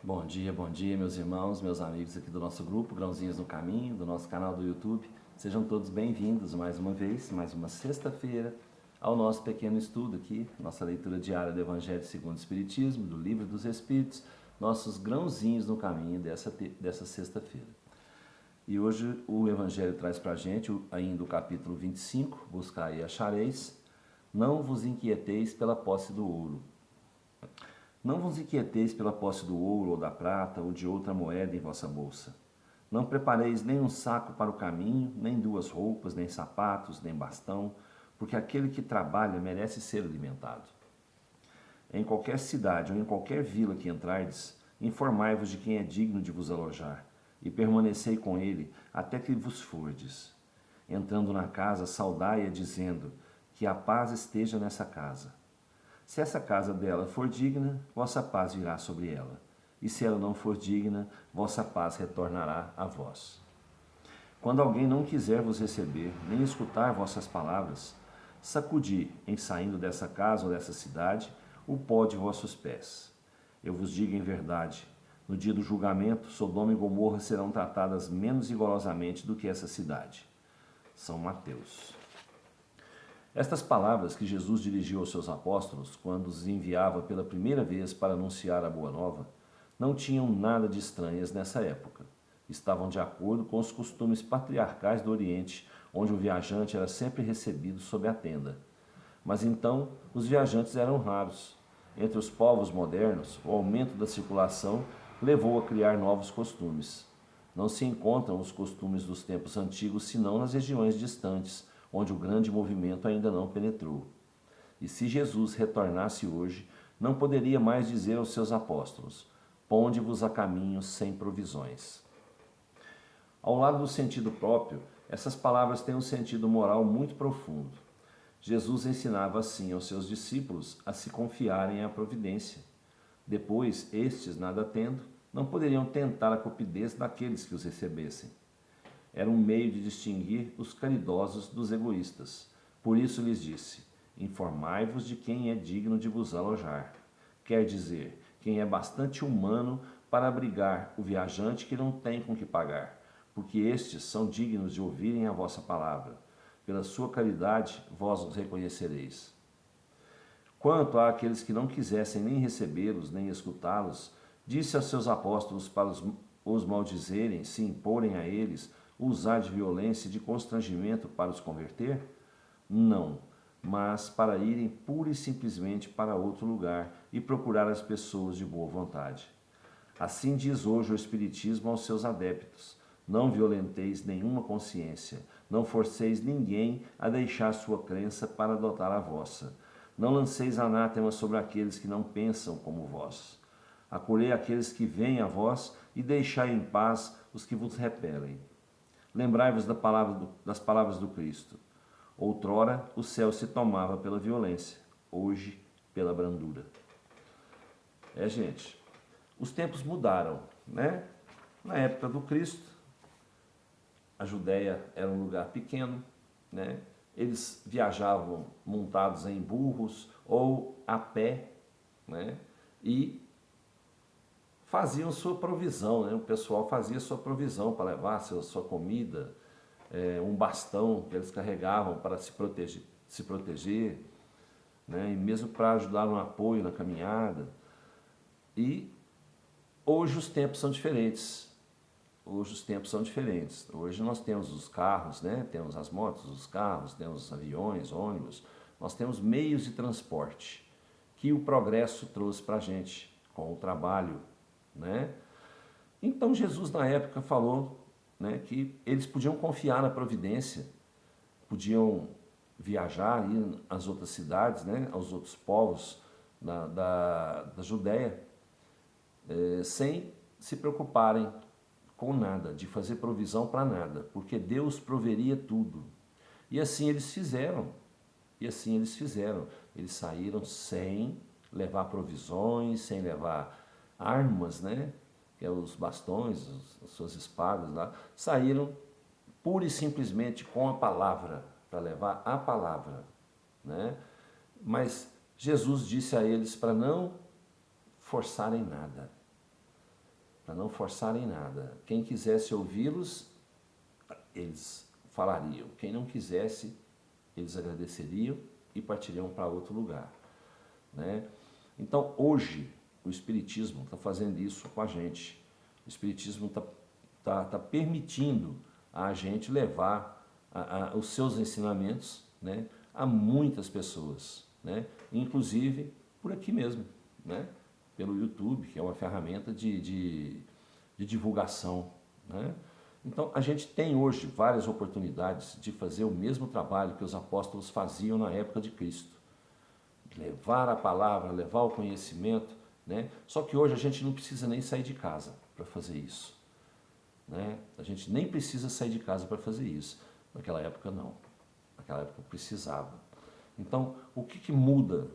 Bom dia, meus irmãos, meus amigos aqui do nosso grupo, Grãozinhos no Caminho, do nosso canal do YouTube. Sejam todos bem-vindos mais uma vez, mais uma sexta-feira, ao nosso pequeno estudo aqui, nossa leitura diária do Evangelho segundo o Espiritismo, do Livro dos Espíritos, nossos grãozinhos no caminho dessa sexta-feira. E hoje o Evangelho traz para a gente ainda o capítulo 25, buscai e achareis, não vos inquieteis pela posse do ouro. Não vos inquieteis pela posse do ouro ou da prata ou de outra moeda em vossa bolsa. Não prepareis nem um saco para o caminho, nem duas roupas, nem sapatos, nem bastão, porque aquele que trabalha merece ser alimentado. Em qualquer cidade ou em qualquer vila que entrardes, informai-vos de quem é digno de vos alojar, e permanecei com ele até que vos fordes. Entrando na casa, saudai-a, dizendo que a paz esteja nessa casa. Se essa casa dela for digna, vossa paz virá sobre ela. E se ela não for digna, vossa paz retornará a vós. Quando alguém não quiser vos receber, nem escutar vossas palavras, sacudi, em saindo dessa casa ou dessa cidade, o pó de vossos pés. Eu vos digo em verdade, no dia do julgamento, Sodoma e Gomorra serão tratadas menos rigorosamente do que essa cidade. São Mateus. Estas palavras que Jesus dirigiu aos seus apóstolos, quando os enviava pela primeira vez para anunciar a Boa Nova, não tinham nada de estranhas nessa época. Estavam de acordo com os costumes patriarcais do Oriente, onde o viajante era sempre recebido sob a tenda. Mas então, os viajantes eram raros. Entre os povos modernos, o aumento da circulação levou a criar novos costumes. Não se encontram os costumes dos tempos antigos senão nas regiões distantes, onde o grande movimento ainda não penetrou. E se Jesus retornasse hoje, não poderia mais dizer aos seus apóstolos: ponde-vos a caminho sem provisões. Ao lado do sentido próprio, essas palavras têm um sentido moral muito profundo. Jesus ensinava assim aos seus discípulos a se confiarem à providência. Depois, estes, nada tendo, não poderiam tentar a cupidez daqueles que os recebessem. Era um meio de distinguir os caridosos dos egoístas. Por isso lhes disse: informai-vos de quem é digno de vos alojar. Quer dizer, quem é bastante humano para abrigar o viajante que não tem com que pagar, porque estes são dignos de ouvirem a vossa palavra. Pela sua caridade vós os reconhecereis. Quanto àqueles que não quisessem nem recebê-los, nem escutá-los, disse aos seus apóstolos para os maldizerem, se imporem a eles, usar de violência e de constrangimento para os converter? Não, mas para irem pura e simplesmente para outro lugar e procurar as pessoas de boa vontade. Assim diz hoje o Espiritismo aos seus adeptos: não violenteis nenhuma consciência, não forceis ninguém a deixar sua crença para adotar a vossa. Não lanceis anátema sobre aqueles que não pensam como vós. Acolhei aqueles que vêm a vós e deixai em paz os que vos repelem. Lembrai-vos das palavras do Cristo. Outrora o céu se tomava pela violência, hoje pela brandura. Gente, os tempos mudaram, né? Na época do Cristo, a Judéia era um lugar pequeno, né? Eles viajavam montados em burros ou a pé, né? E faziam sua provisão, né? O pessoal fazia sua provisão para levar sua comida, um bastão que eles carregavam para se proteger, né? E mesmo para ajudar no apoio na caminhada. E hoje os tempos são diferentes. Hoje nós temos os carros, né? Temos as motos, os carros, temos os aviões, ônibus. Nós temos meios de transporte que o progresso trouxe para a gente com o trabalho, né? Então Jesus na época falou, né, que eles podiam confiar na providência, podiam viajar, ir às outras cidades, né, aos outros povos da Judéia, sem se preocuparem com nada, de fazer provisão para nada, porque Deus proveria tudo. E assim eles fizeram. Eles saíram sem levar provisões, sem levar armas, né? Que é os bastões, as suas espadas lá, saíram pura e simplesmente com a palavra, para levar a palavra, né? Mas Jesus disse a eles para não forçarem nada, para não forçarem nada. Quem quisesse ouvi-los, eles falariam. Quem não quisesse, eles agradeceriam e partiriam para outro lugar, né? Então, hoje, o Espiritismo está fazendo isso com a gente. O Espiritismo tá permitindo a gente levar os seus ensinamentos, né, a muitas pessoas, né? Inclusive por aqui mesmo, né? Pelo YouTube, que é uma ferramenta de divulgação, né? Então, a gente tem hoje várias oportunidades de fazer o mesmo trabalho que os apóstolos faziam na época de Cristo. Levar a palavra, levar o conhecimento, né? Só que hoje a gente não precisa nem sair de casa para fazer isso, né? A gente nem precisa sair de casa para fazer isso. Naquela época não. Naquela época precisava. Então, o que muda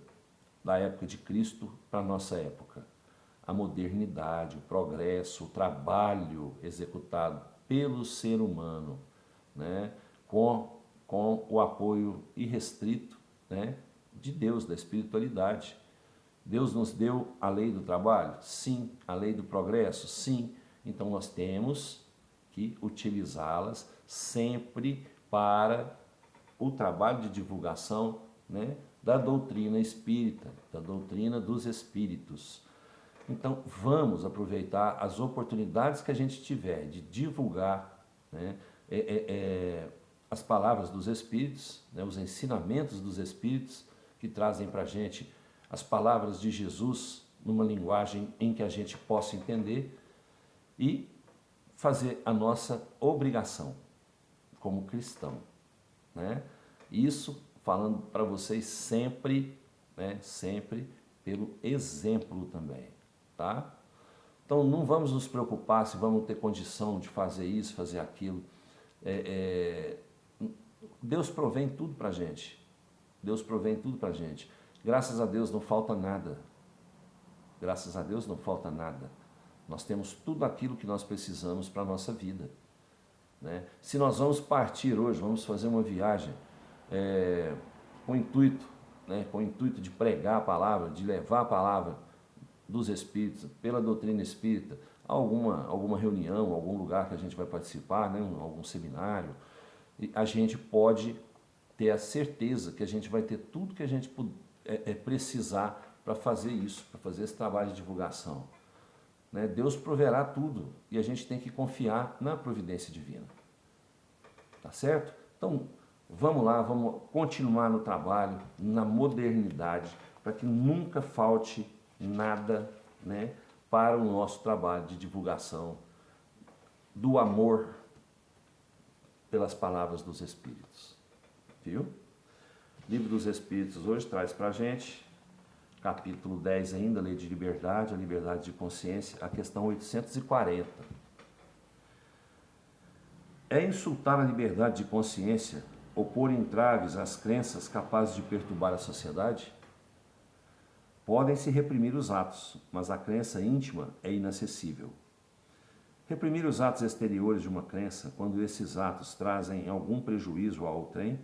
da época de Cristo para a nossa época? A modernidade, o progresso, o trabalho executado pelo ser humano, né? Com o apoio irrestrito, né, de Deus, da espiritualidade. Deus nos deu a lei do trabalho? Sim. A lei do progresso? Sim. Então nós temos que utilizá-las sempre para o trabalho de divulgação, né, da doutrina espírita, da doutrina dos espíritos. Então vamos aproveitar as oportunidades que a gente tiver de divulgar, né, as palavras dos espíritos, né, os ensinamentos dos espíritos que trazem para a gente as palavras de Jesus numa linguagem em que a gente possa entender e fazer a nossa obrigação como cristão, né? Isso falando para vocês sempre, né, sempre pelo exemplo também, tá? Então não vamos nos preocupar se vamos ter condição de fazer isso, fazer aquilo. Deus provém tudo para a gente. Deus provém tudo para a gente. Graças a Deus não falta nada. Graças a Deus não falta nada. Nós temos tudo aquilo que nós precisamos para a nossa vida, né? Se nós vamos partir hoje, vamos fazer uma viagem com o intuito, né, com o intuito de pregar a palavra, de levar a palavra dos Espíritos, pela doutrina espírita, a alguma reunião, algum lugar que a gente vai participar, né, algum seminário, e a gente pode ter a certeza que a gente vai ter tudo que a gente precisar para fazer isso, para fazer esse trabalho de divulgação, né? Deus proverá tudo e a gente tem que confiar na providência divina, tá certo? Então vamos lá, vamos continuar no trabalho, na modernidade, para que nunca falte nada, né, para o nosso trabalho de divulgação do amor pelas palavras dos Espíritos, viu? Livro dos Espíritos hoje traz para a gente, capítulo 10 ainda, Lei de Liberdade, a liberdade de consciência, a questão 840. É insultar a liberdade de consciência ou pôr entraves às crenças capazes de perturbar a sociedade? Podem-se reprimir os atos, mas a crença íntima é inacessível. Reprimir os atos exteriores de uma crença, quando esses atos trazem algum prejuízo ao outrem,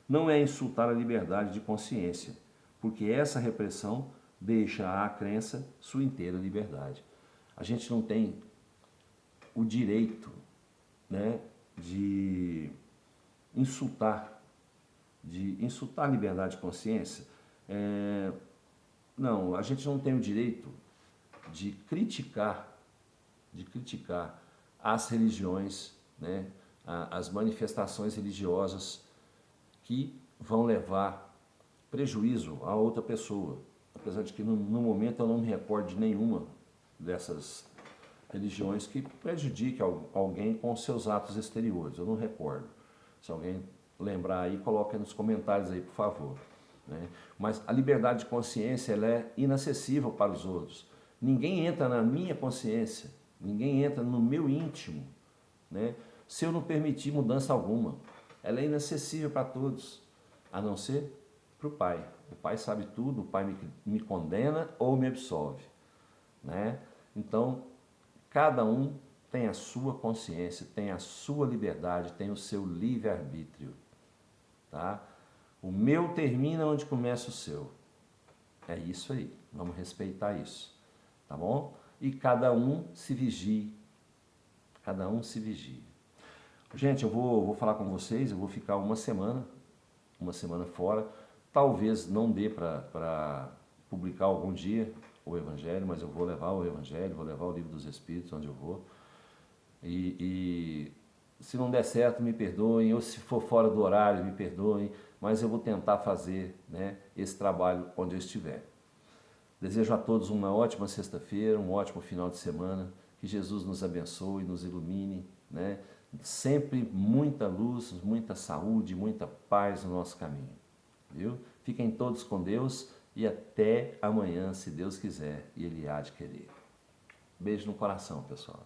não é insultar a liberdade de consciência, porque essa repressão deixa à crença sua inteira liberdade. A gente não tem o direito, né, de insultar a liberdade de consciência. Não, a gente não tem o direito de criticar as religiões, né, as manifestações religiosas que vão levar prejuízo a outra pessoa. Apesar de que no momento eu não me recordo de nenhuma dessas religiões que prejudique alguém com seus atos exteriores. Eu não recordo. Se alguém lembrar aí, coloque nos comentários aí, por favor, né? Mas a liberdade de consciência, ela é inacessível para os outros. Ninguém entra na minha consciência, ninguém entra no meu íntimo, né, se eu não permitir mudança alguma. Ela é inacessível para todos, a não ser para o Pai. O Pai sabe tudo, o Pai me condena ou me absolve, né? Então, cada um tem a sua consciência, tem a sua liberdade, tem o seu livre-arbítrio, tá? O meu termina onde começa o seu. É isso aí, vamos respeitar isso, tá bom? e cada um se vigie. Cada um se vigie. Gente, eu vou falar com vocês, eu vou ficar uma semana fora. Talvez não dê para publicar algum dia o Evangelho, mas eu vou levar o Evangelho, vou levar o Livro dos Espíritos onde eu vou. E se não der certo, me perdoem, ou se for fora do horário, me perdoem, mas eu vou tentar fazer, né, esse trabalho onde eu estiver. Desejo a todos uma ótima sexta-feira, um ótimo final de semana, que Jesus nos abençoe, nos ilumine, né? Sempre muita luz, muita saúde, muita paz no nosso caminho, viu? Fiquem todos com Deus e até amanhã, se Deus quiser e Ele há de querer. Beijo no coração, pessoal.